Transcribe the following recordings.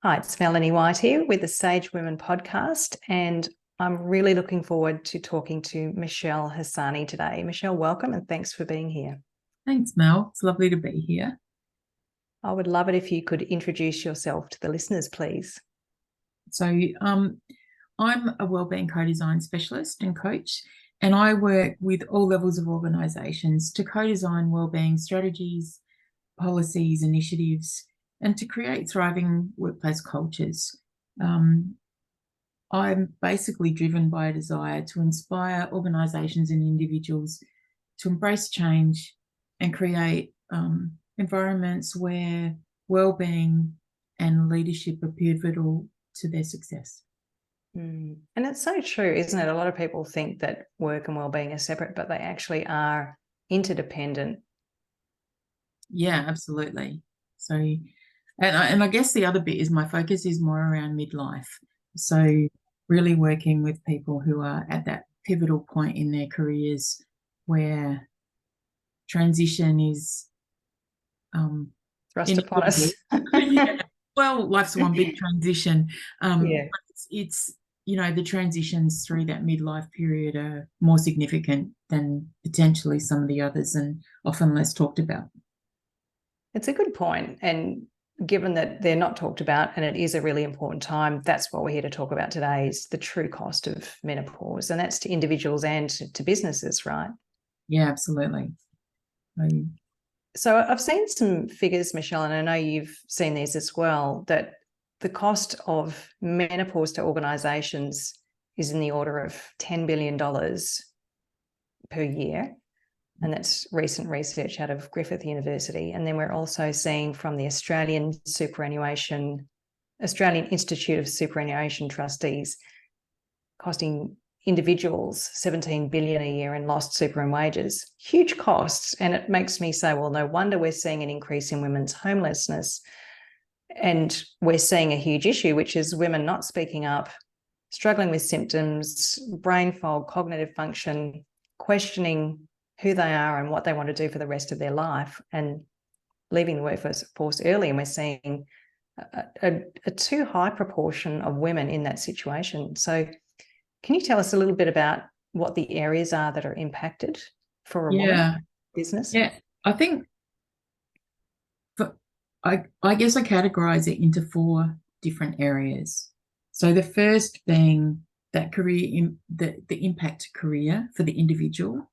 Hi, it's Melanie White here with the Sage Women podcast, and I'm really looking forward to talking to Michelle Hasani today. Michelle, welcome and thanks for being here. Thanks, Mel. It's lovely to be here. I would love it if you could introduce yourself to the listeners, please. So I'm a wellbeing co-design specialist and coach, and I work with all levels of organisations to co-design wellbeing strategies, policies, initiatives, and to create thriving workplace cultures. I'm basically driven by a desire to inspire organisations and individuals to embrace change and create environments where wellbeing and leadership are pivotal to their success. And it's so true, isn't it? A lot of people think that work and wellbeing are separate, but they actually are interdependent. Yeah, absolutely. So, and I guess the other bit is my focus is more around midlife. So really working with people who are at that pivotal point in their careers where transition is thrust upon us. Yeah. Well, life's one big transition. Yeah. It's the transitions through that midlife period are more significant than potentially some of the others and often less talked about. It's a good point. And given that they're not talked about and it is a really important time, that's what we're here to talk about today, is the true cost of menopause. And that's to individuals and to businesses, right? Yeah, absolutely. So I've seen some figures, Michelle, and I know you've seen these as well, that the cost of menopause to organisations is in the order of $10 billion per year. And that's recent research out of Griffith University. And then we're also seeing from the Australian Institute of Superannuation Trustees, costing individuals $17 billion a year in lost super and wages. Huge costs. And it makes me say, well, no wonder we're seeing an increase in women's homelessness. And we're seeing a huge issue, which is women not speaking up, struggling with symptoms, brain fog, cognitive function, questioning who they are and what they want to do for the rest of their life, and leaving the workforce early. And we're seeing a too high proportion of women in that situation. So can you tell us a little bit about what the areas are that are impacted for a woman business? Yeah, I think I guess I categorize it into 4 different areas. So the first being that career, the impact to career for the individual.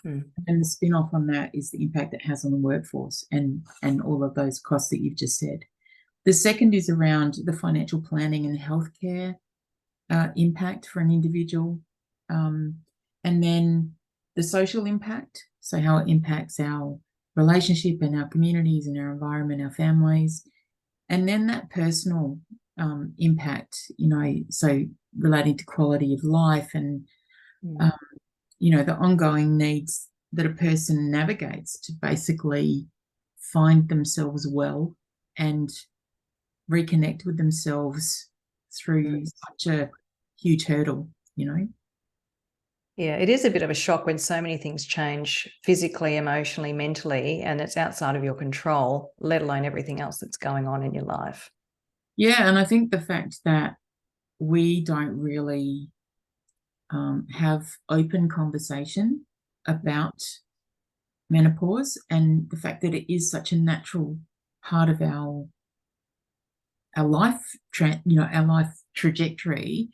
And the spin-off on that is the impact it has on the workforce and all of those costs that you've just said. The second is around the financial planning and healthcare impact for an individual. And then the social impact, so how it impacts our relationship and our communities and our environment, our families. And then that personal impact, so relating to quality of life and the ongoing needs that a person navigates to basically find themselves well and reconnect with themselves through such a huge hurdle, Yeah, it is a bit of a shock when so many things change physically, emotionally, mentally, and it's outside of your control, let alone everything else that's going on in your life. Yeah, and I think the fact that we don't really have open conversation about menopause and the fact that it is such a natural part of our life, our life trajectory.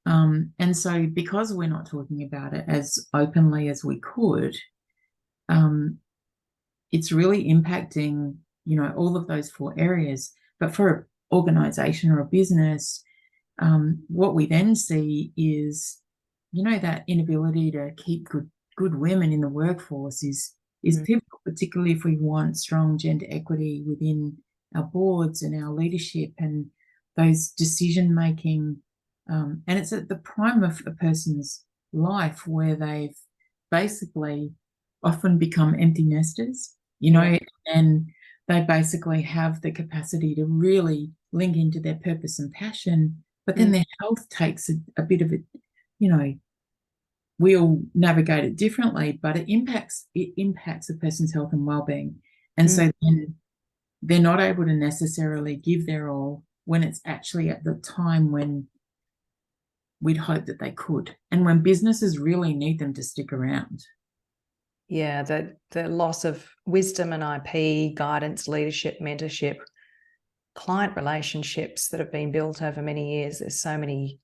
And so because we're not talking about it as openly as we could, it's really impacting, all of those 4 areas. But for an organisation or a business, what we then see is that inability to keep good women in the workforce is pivotal, particularly if we want strong gender equity within our boards and our leadership and those decision making. And it's at the prime of a person's life where they've basically often become empty nesters, and they basically have the capacity to really link into their purpose and passion, but then their health takes a bit of it, we all navigate it differently, but it impacts a person's health and well-being. And so then they're not able to necessarily give their all when it's actually at the time when we'd hope that they could, and when businesses really need them to stick around. Yeah, the loss of wisdom and IP, guidance, leadership, mentorship, client relationships that have been built over many years. There's so many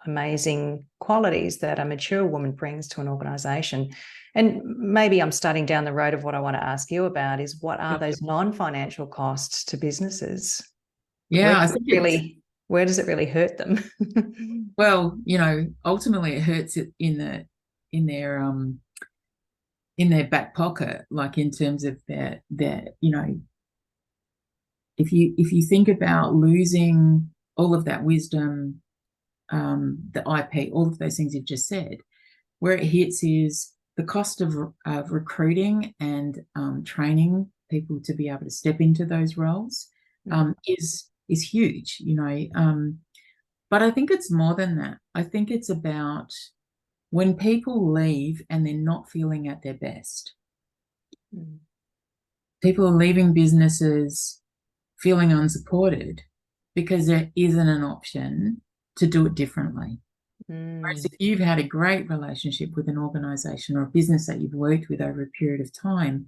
amazing qualities that a mature woman brings to an organisation. And maybe I'm starting down the road of what I want to ask you about is, what are those non-financial costs to businesses? Yeah, where does it really hurt them? Well, ultimately it hurts it in their back pocket, like in terms of their if you think about losing all of that wisdom, the IP, all of those things you've just said, where it hits is the cost of recruiting and training people to be able to step into those roles is huge, but I think it's more than that. I think it's about when people leave and they're not feeling at their best. People are leaving businesses feeling unsupported because there isn't an option to do it differently. Whereas if you've had a great relationship with an organisation or a business that you've worked with over a period of time,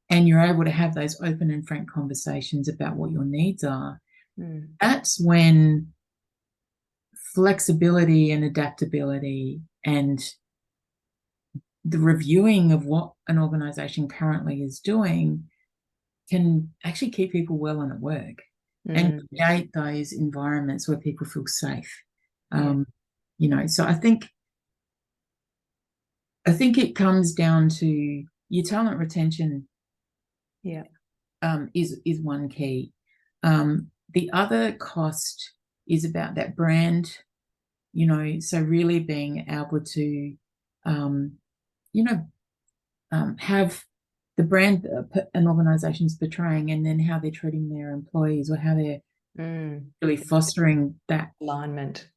and you're able to have those open and frank conversations about what your needs are, that's when flexibility and adaptability and the reviewing of what an organisation currently is doing can actually keep people well and at work and create those environments where people feel safe. So I think it comes down to your talent retention. Is one key. The other cost is about that brand, so really being able to have the brand an organization's portraying, and then how they're treating their employees, or how they're really fostering that alignment.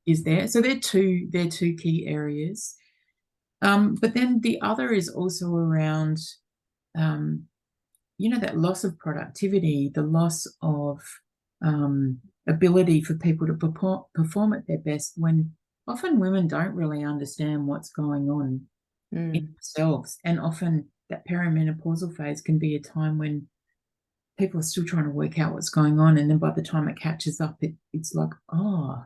Is there. So they're two key areas. But then the other is also around that loss of productivity, the loss of ability for people to perform at their best, when often women don't really understand what's going on in themselves. And often that perimenopausal phase can be a time when people are still trying to work out what's going on. And then by the time it catches up, it's like, oh,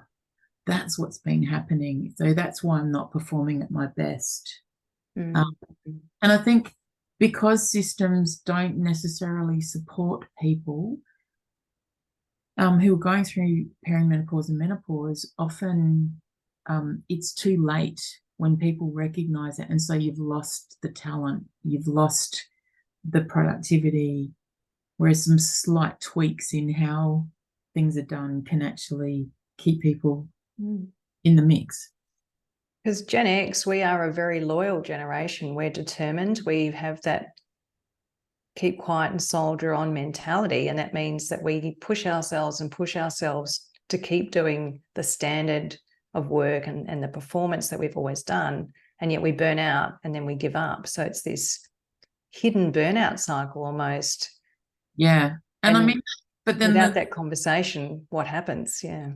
that's what's been happening. So that's why I'm not performing at my best. And I think because systems don't necessarily support people who are going through perimenopause and menopause, often it's too late when people recognize it. And so you've lost the talent, you've lost the productivity, whereas some slight tweaks in how things are done can actually keep people in the mix. Because Gen X, we are a very loyal generation. We're determined. We have that keep quiet and soldier on mentality. And that means that we push ourselves to keep doing the standard of work and the performance that we've always done. And yet we burn out and then we give up. So it's this hidden burnout cycle almost. Yeah. And but then without that conversation, what happens? Yeah.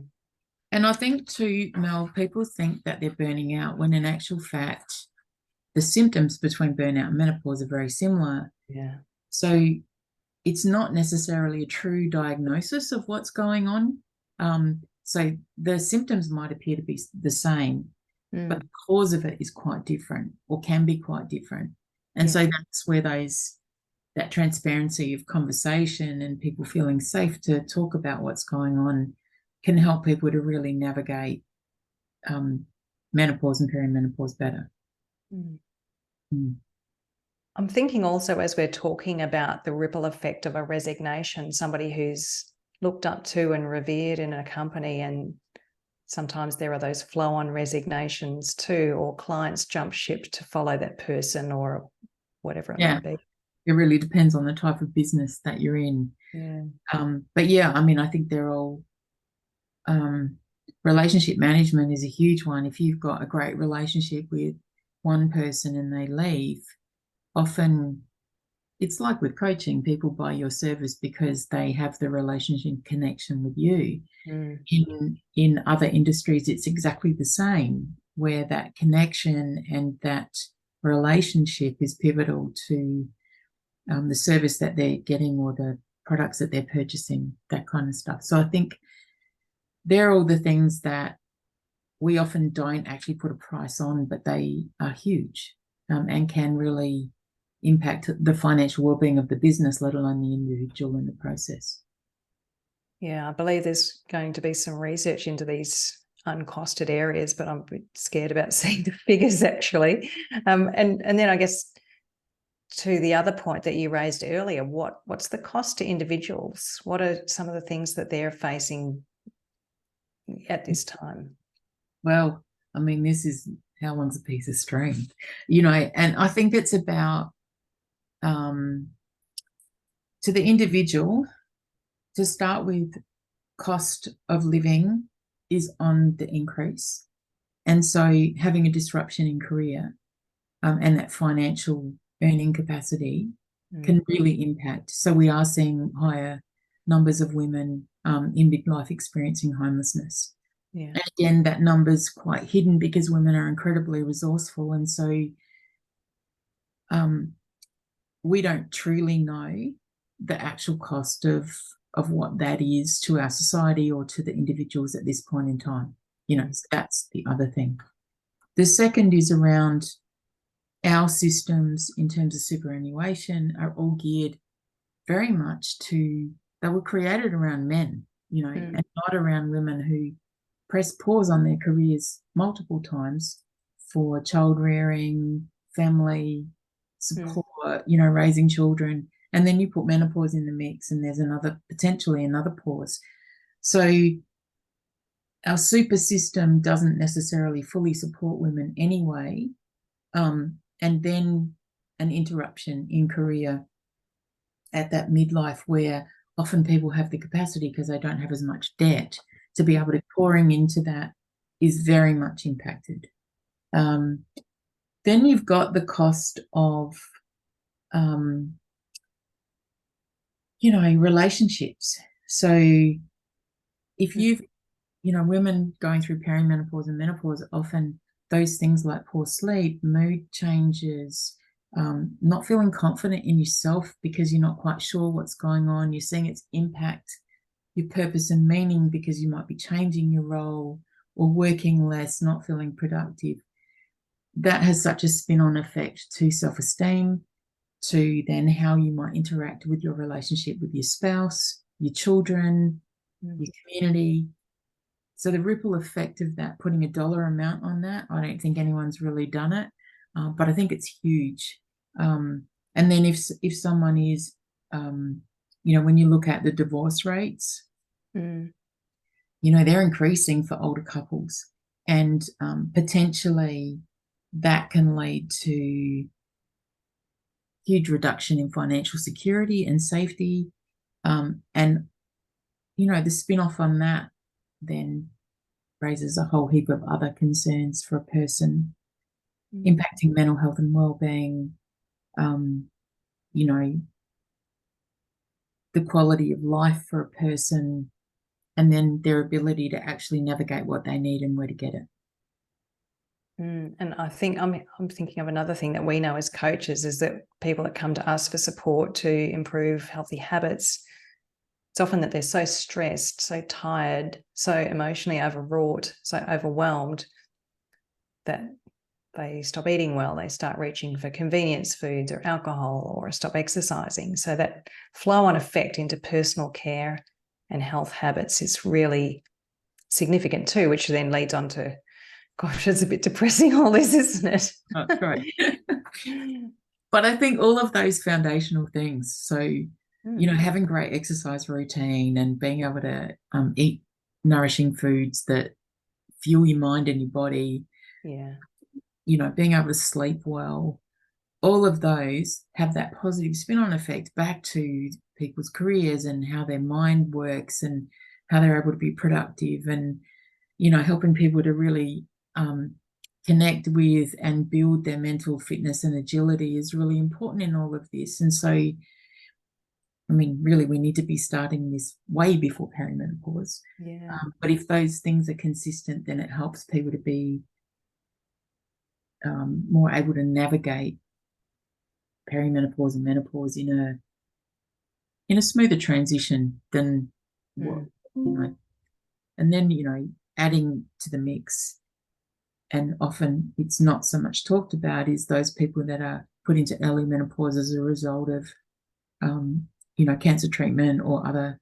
And I think too, Mel, people think that they're burning out when in actual fact, the symptoms between burnout and menopause are very similar. Yeah. So it's not necessarily a true diagnosis of what's going on. So the symptoms might appear to be the same, but the cause of it is quite different, or can be quite different. And so that's where that transparency of conversation and people feeling safe to talk about what's going on can help people to really navigate menopause and perimenopause better. I'm thinking also, as we're talking about the ripple effect of a resignation, somebody who's looked up to and revered in a company, and sometimes there are those flow-on resignations too, or clients jump ship to follow that person or whatever it might be. It really depends on the type of business that you're in. But I think they're all relationship management is a huge one. If you've got a great relationship with one person and they leave, often it's like with coaching, people buy your service because they have the relationship connection with you. In other industries, it's exactly the same, where that connection and that relationship is pivotal to the service that they're getting or the products that they're purchasing, that kind of stuff. So I think they're all the things that we often don't actually put a price on, but they are huge, and can really impact the financial well-being of the business, let alone the individual in the process. Yeah, I believe there's going to be some research into these uncosted areas, but I'm a bit scared about seeing the figures actually. And then I guess to the other point that you raised earlier, what's the cost to individuals? What are some of the things that they're facing at this time? Well, I mean, this is how long's a piece of string, and I think it's about to the individual, to start with, cost of living is on the increase. And so having a disruption in career and that financial earning capacity can really impact. So we are seeing higher numbers of women in midlife experiencing homelessness. Yeah. And again, that number's quite hidden because women are incredibly resourceful. And so we don't truly know the actual cost of what that is to our society or to the individuals at this point in time. So that's the other thing. The second is around our systems in terms of superannuation are all geared very much they were created around men, and not around women who press pause on their careers multiple times for child rearing, family support, raising children. And then you put menopause in the mix and there's potentially another pause. So our super system doesn't necessarily fully support women anyway. And then an interruption in career at that midlife, where often people have the capacity because they don't have as much debt to be able to pouring into that, is very much impacted. Then you've got the cost of relationships. So if women going through perimenopause and menopause, often those things like poor sleep, mood changes, not feeling confident in yourself because you're not quite sure what's going on. You're seeing its impact your purpose and meaning because you might be changing your role or working less, not feeling productive. That has such a spin-on effect to self-esteem, to then how you might interact with your relationship with your spouse, your children, your community. So the ripple effect of that, putting a dollar amount on that, I don't think anyone's really done it, but I think it's huge. And then if someone is, when you look at the divorce rates, they're increasing for older couples, and potentially that can lead to huge reduction in financial security and safety. And, the spin-off on that then raises a whole heap of other concerns for a person, impacting mental health and well-being, the quality of life for a person, and then their ability to actually navigate what they need and where to get it. And I think I'm thinking of another thing that we know as coaches is that people that come to us for support to improve healthy habits, it's often that they're so stressed, so tired, so emotionally overwrought, so overwhelmed that they stop eating well. They start reaching for convenience foods or alcohol or stop exercising. So that flow-on effect into personal care and health habits is really significant too, which then leads on to, gosh, it's a bit depressing, all this, isn't it? That's right. But I think all of those foundational things, so, having great exercise routine and being able to eat nourishing foods that fuel your mind and your body, being able to sleep well, all of those have that positive spin-on effect back to people's careers and how their mind works and how they're able to be productive, and, helping people to really connect with and build their mental fitness and agility is really important in all of this. And so, I mean, really, we need to be starting this way before perimenopause. Yeah. But if those things are consistent, then it helps people to be more able to navigate perimenopause and menopause in a smoother transition than what, and then, adding to the mix, and often it's not so much talked about, is those people that are put into early menopause as a result of, cancer treatment or other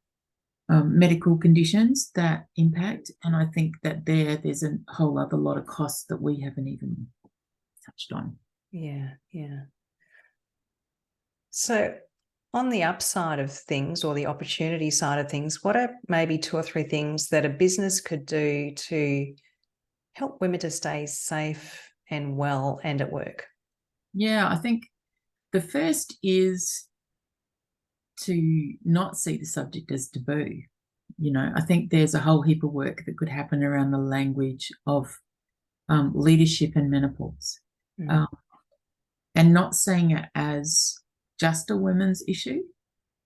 medical conditions that impact. And I think that there's a whole other lot of costs that we haven't even touched on. Yeah, yeah. So on the upside of things, or the opportunity side of things, what are maybe 2 or 3 things that a business could do to help women to stay safe and well and at work? Yeah, I think the first is to not see the subject as taboo. I think there's a whole heap of work that could happen around the language of leadership and menopause, and not seeing it as just a women's issue.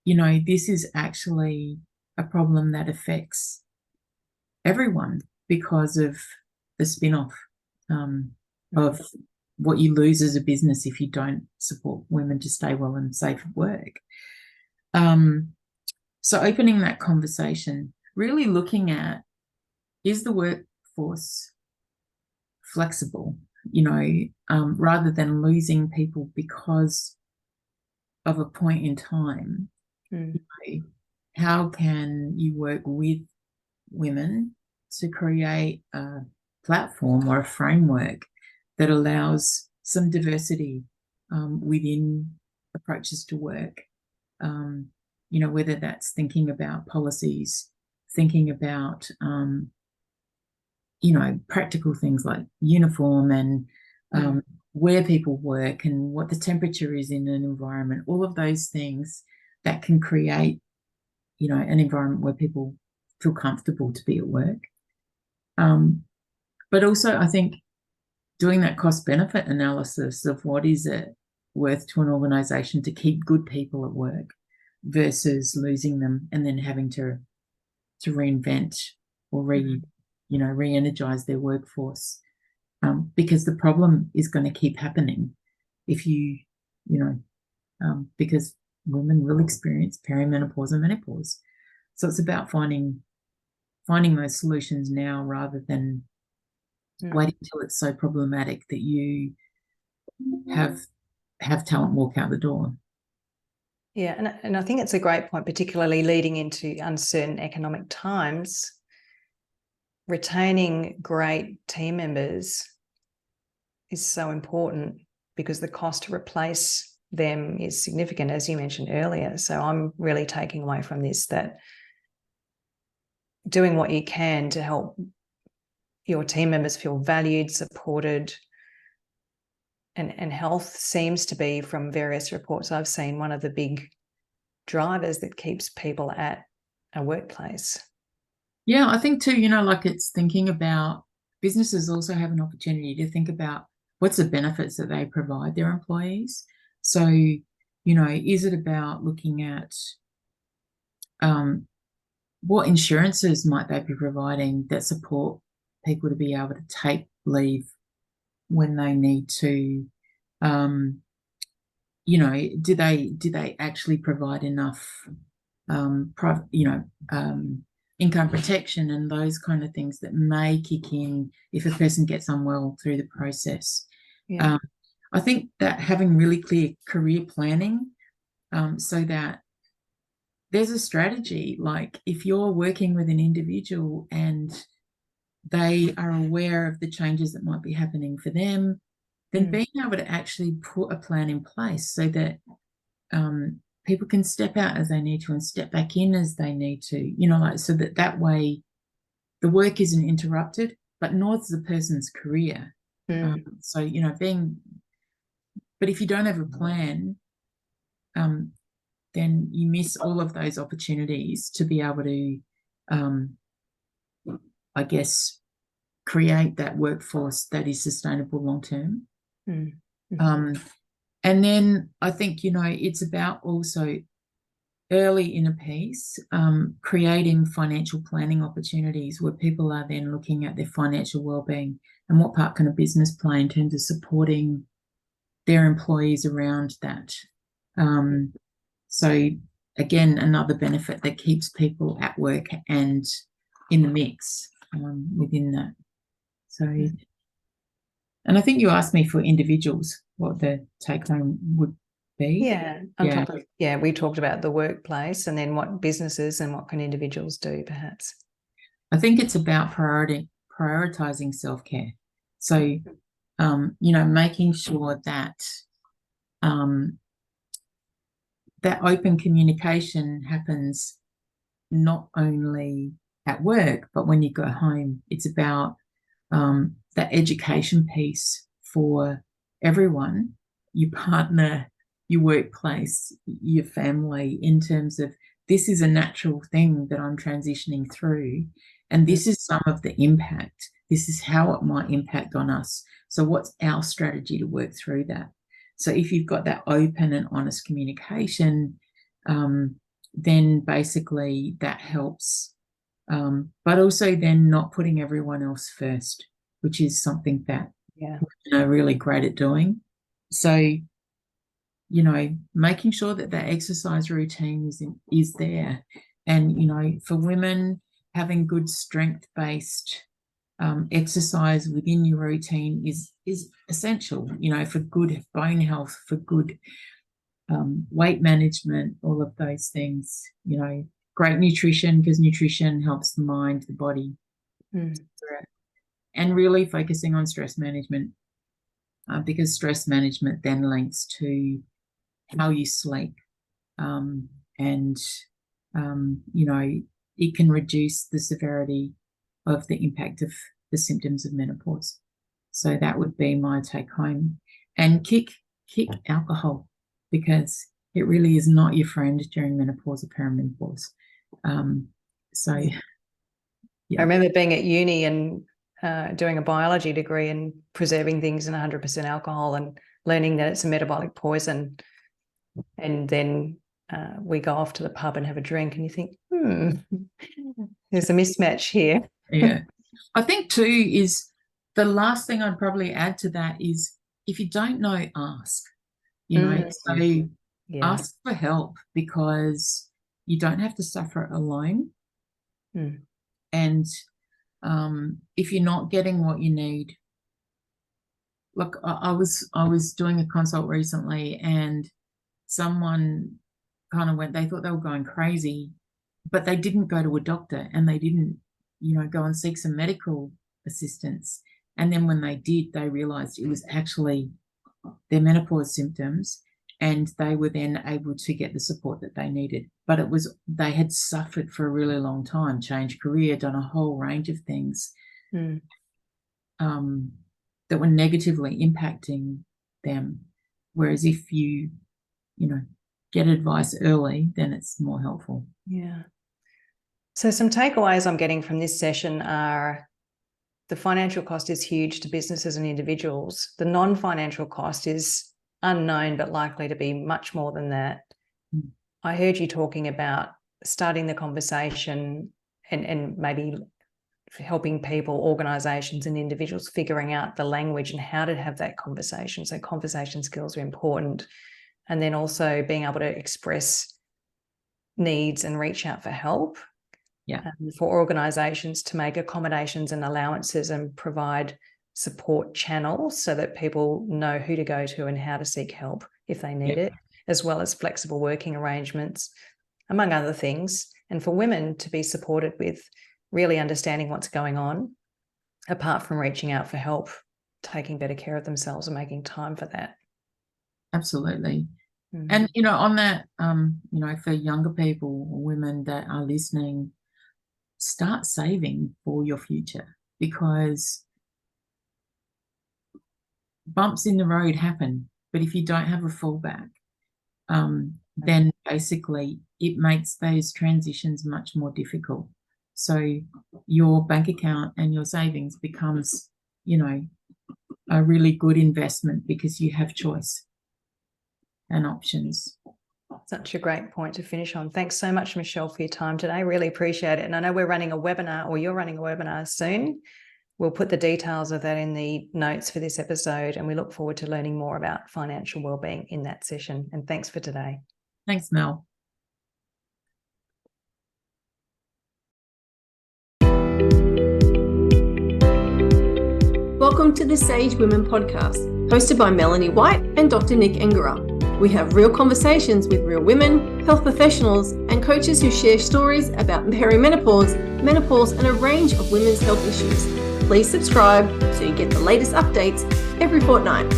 This is actually a problem that affects everyone because of the spin-off of what you lose as a business if you don't support women to stay well and safe at work. So opening that conversation, really looking at, is the workforce flexible, rather than losing people because of a point in time. How can you work with women to create a platform or a framework that allows some diversity within approaches to work? Whether that's thinking about policies, thinking about, practical things like uniform and where people work and what the temperature is in an environment, all of those things that can create, an environment where people feel comfortable to be at work. But also, I think doing that cost-benefit analysis of what is it worth to an organisation to keep good people at work versus losing them and then having to reinvent or re-energize their workforce, because the problem is going to keep happening if because women will experience perimenopause and menopause. So it's about finding those solutions now rather than waiting until it's so problematic that you have talent walk out the door. Yeah, and I think it's a great point, particularly leading into uncertain economic times. Retaining great team members is so important because the cost to replace them is significant, as you mentioned earlier. So I'm really taking away from this that doing what you can to help your team members feel valued, supported, and health seems to be, from various reports I've seen, one of the big drivers that keeps people at a workplace. Yeah, I think too, it's thinking about, businesses also have an opportunity to think about what's the benefits that they provide their employees. So, is it about looking at what insurances might they be providing that support people to be able to take leave when they need to? Do they actually provide enough income protection and those kind of things that may kick in if a person gets unwell through the process? Yeah. I think that having really clear career planning, so that there's a strategy. Like if you're working with an individual and they are aware of the changes that might be happening for them, then being able to actually put a plan in place so that people can step out as they need to and step back in as they need to, so that way the work isn't interrupted, but nor is the person's career. So, but if you don't have a plan, then you miss all of those opportunities to be able to, I guess, create that workforce that is sustainable long term. Mm-hmm. And then I think, it's about also early in a piece, creating financial planning opportunities where people are then looking at their financial wellbeing and what part can a business play in terms of supporting their employees around that. So again, another benefit that keeps people at work and in the mix within that. So, and I think you asked me for individuals what the take home would be. Yeah. On top of, we talked about the workplace and then what businesses and what can individuals do, perhaps. I think it's about prioritizing self-care. So, making sure that that open communication happens not only at work, but when you go home. It's about that education piece for everyone, your partner, your workplace, your family, in terms of this is a natural thing that I'm transitioning through, and this is some of the impact. This is how it might impact on us. So what's our strategy to work through that? So if you've got that open and honest communication, then basically that helps. But also then not putting everyone else first, which is something that we're really great at doing. So, making sure that that exercise routine is there. And, for women, having good strength-based exercise within your routine is essential, for good bone health, for good weight management, all of those things, great nutrition, because nutrition helps the mind, the body, and really focusing on stress management, because stress management then links to how you sleep, and it can reduce the severity of the impact of the symptoms of menopause. So that would be my take home. And kick alcohol, because it really is not your friend during menopause or perimenopause. I remember being at uni and doing a biology degree and preserving things in 100% alcohol and learning that it's a metabolic poison. And then we go off to the pub and have a drink and you think, there's a mismatch here. Yeah. I think too is the last thing I'd probably add to that is if you don't know, ask. Ask for help, because you don't have to suffer alone. And if you're not getting what you need, look, I was doing a consult recently and someone kind of they thought they were going crazy, but they didn't go to a doctor and they didn't, go and seek some medical assistance. And then when they did, they realized it was actually their menopause symptoms, and they were then able to get the support that they needed. But they had suffered for a really long time, changed career, done a whole range of things that were negatively impacting them. Whereas if you get advice early, then it's more helpful. Yeah. So some takeaways I'm getting from this session are the financial cost is huge to businesses and individuals. The non-financial cost is unknown, but likely to be much more than that. I heard you talking about starting the conversation and maybe helping people, organisations and individuals figuring out the language and how to have that conversation. So conversation skills are important. And then also being able to express needs and reach out for help. For organisations to make accommodations and allowances and provide support channels so that people know who to go to and how to seek help if they need it, as well as flexible working arrangements, among other things. And for women to be supported with really understanding what's going on, apart from reaching out for help, taking better care of themselves and making time for that. Absolutely. And, on that, for younger people or women that are listening, start saving for your future, because bumps in the road happen. But if you don't have a fallback, then basically it makes those transitions much more difficult. So your bank account and your savings becomes, a really good investment because you have choice and options. Such a great point to finish on. Thanks so much, Michelle, for your time today. Really appreciate it. And I know we're running a webinar, or you're running a webinar soon. We'll put the details of that in the notes for this episode, and we look forward to learning more about financial wellbeing in that session. And thanks for today. Thanks, Mel. Welcome to the Sage Women podcast, hosted by Melanie White and Dr. Nick Engera. We have real conversations with real women, health professionals, and coaches who share stories about perimenopause, menopause, and a range of women's health issues. Please subscribe so you get the latest updates every fortnight.